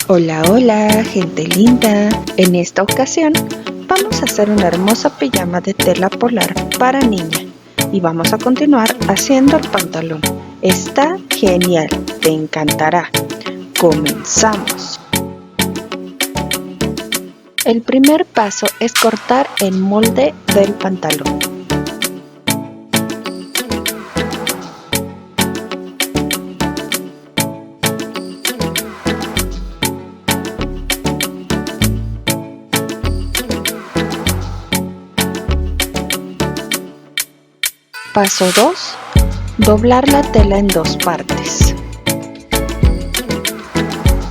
Hola, hola, gente linda. En esta ocasión vamos a hacer una hermosa pijama de tela polar para niña y vamos a continuar haciendo el pantalón. Está genial, te encantará. Comenzamos. El primer paso es cortar el molde del pantalón. Paso 2. Doblar la tela en dos partes.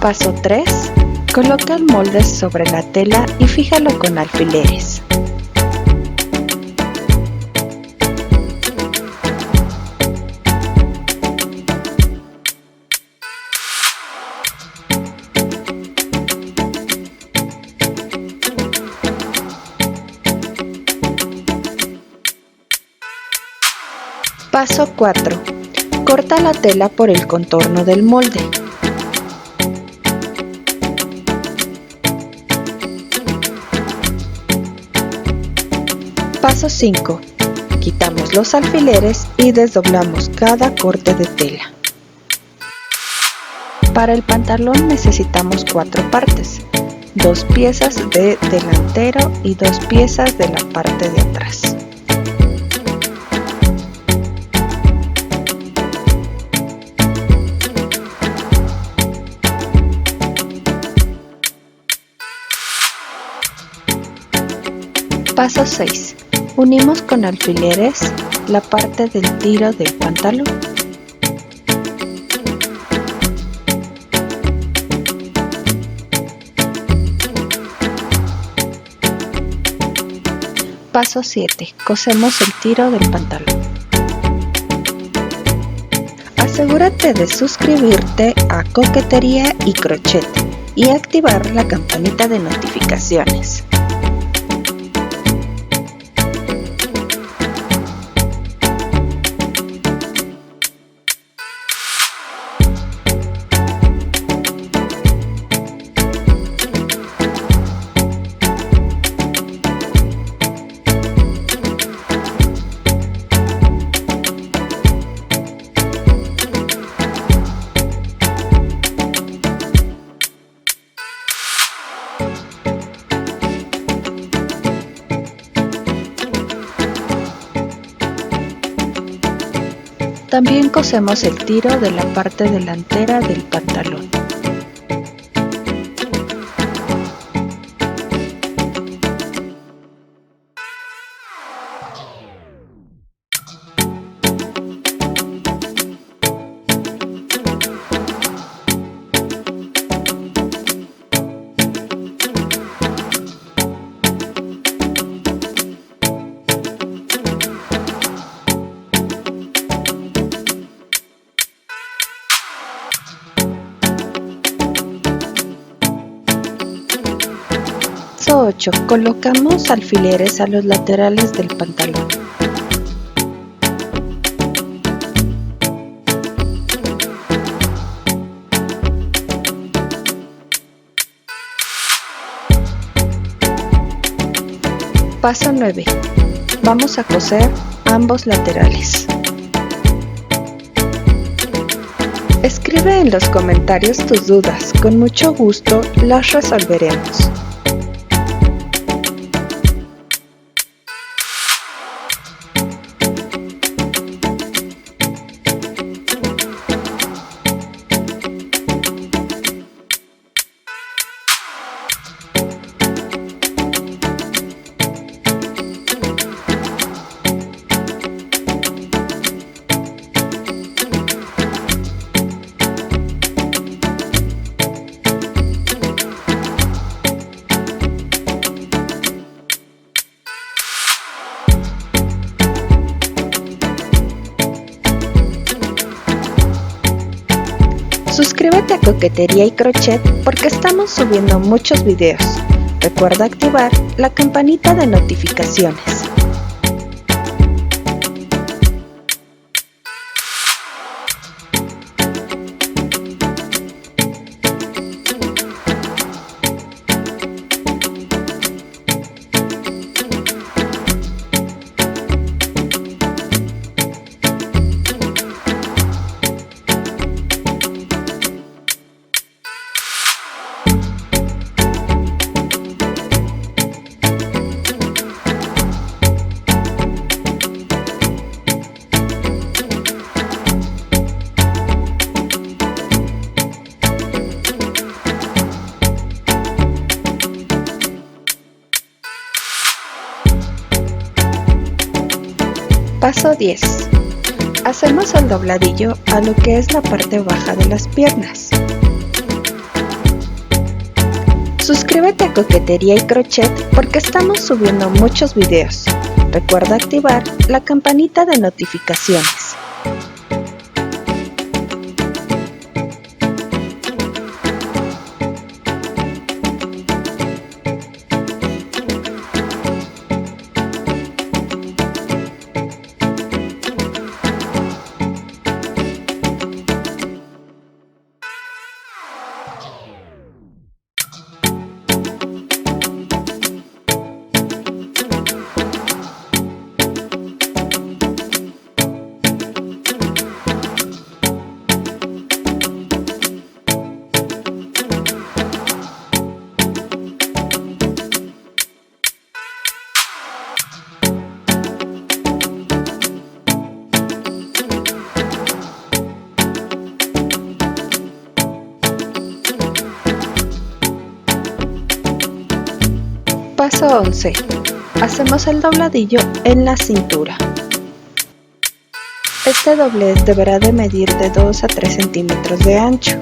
Paso 3. Coloca el molde sobre la tela y fíjalo con alfileres. Paso 4. Corta la tela por el contorno del molde. Paso 5. Quitamos los alfileres y desdoblamos cada corte de tela. Para el pantalón necesitamos 4 partes, 2 piezas de delantero y 2 piezas de la parte de atrás. Paso 6. Unimos con alfileres la parte del tiro del pantalón. Paso 7. Cosemos el tiro del pantalón. Asegúrate de suscribirte a Coquetería y Crochet y activar la campanita de notificaciones. También cosemos el tiro de la parte delantera del pantalón. Paso 8. Colocamos alfileres a los laterales del pantalón. Paso 9. Vamos a coser ambos laterales. Escribe en los comentarios tus dudas, con mucho gusto las resolveremos. Suscríbete a Coquetería y Crochet porque estamos subiendo muchos videos. Recuerda activar la campanita de notificaciones. Paso 10. Hacemos el dobladillo a lo que es la parte baja de las piernas. Suscríbete a Coquetería y Crochet porque estamos subiendo muchos videos. Recuerda activar la campanita de notificaciones. Paso 11. Hacemos el dobladillo en la cintura. Este doblez deberá de medir de 2 a 3 centímetros de ancho.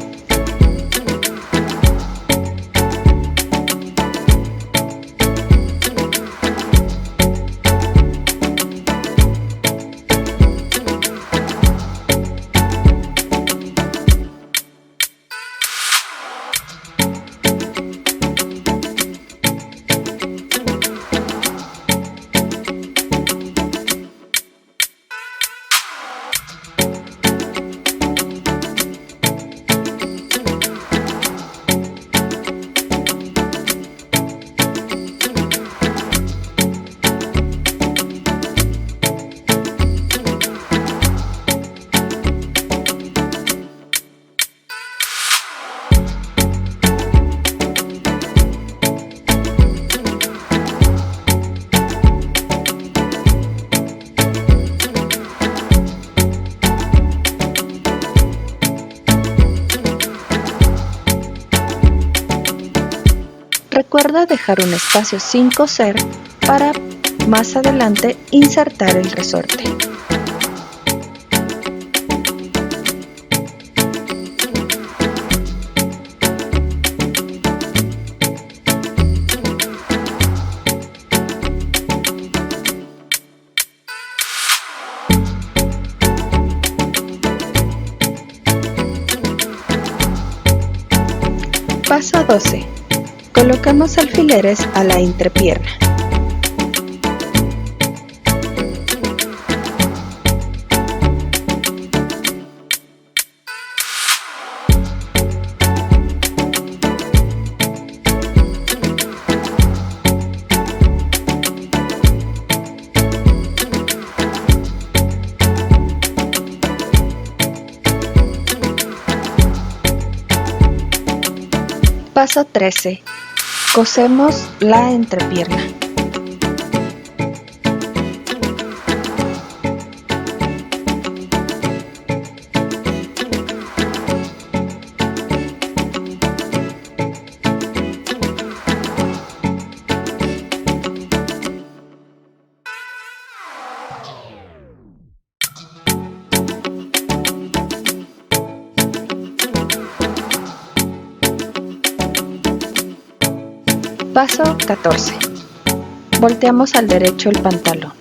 Recuerda dejar un espacio sin coser para más adelante insertar el resorte. Paso 12. Colocamos alfileres a la entrepierna. Paso 13. Cosemos la entrepierna. Paso 14. Volteamos al derecho el pantalón.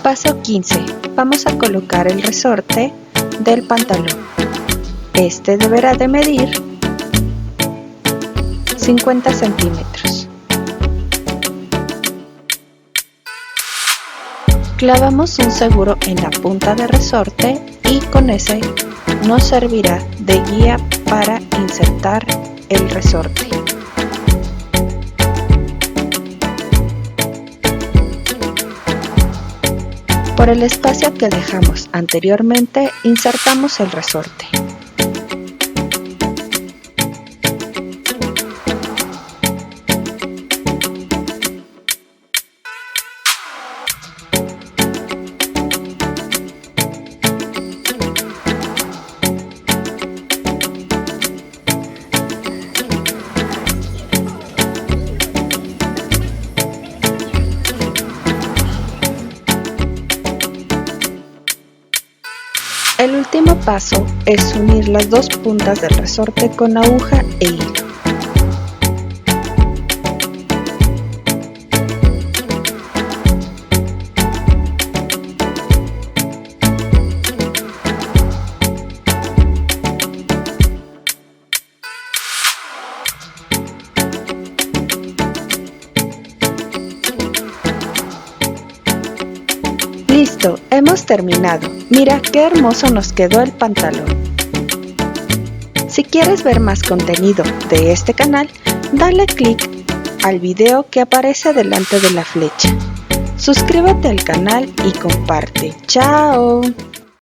Paso 15. Vamos a colocar el resorte del pantalón. Este deberá de medir 50 centímetros. Clavamos un seguro en la punta de resorte y con ese nos servirá de guía para insertar el resorte. Por el espacio que dejamos anteriormente, insertamos el resorte. último paso es unir las dos puntas del resorte con aguja e hilo. Listo, hemos terminado. Mira qué hermoso nos quedó el pantalón. Si quieres ver más contenido de este canal, dale clic al video que aparece delante de la flecha. Suscríbete al canal y comparte. ¡Chao!